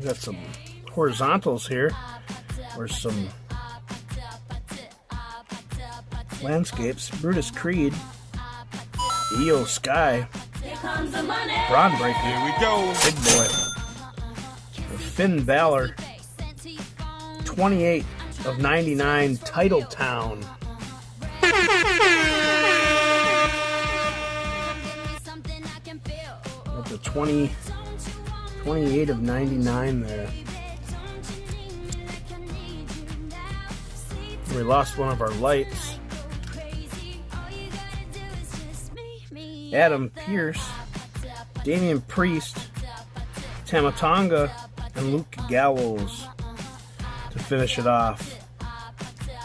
We got some horizontals here, or some landscapes. Brutus Creed, Io Sky, Braun Breaker, Here we go. Big Boy, Finn Balor, 28 of 99, Title Town. With the 28 of 99 there. We lost one of our lights. Adam Pearce, Damian Priest, Tama Tonga, and Luke Gallows to finish it off.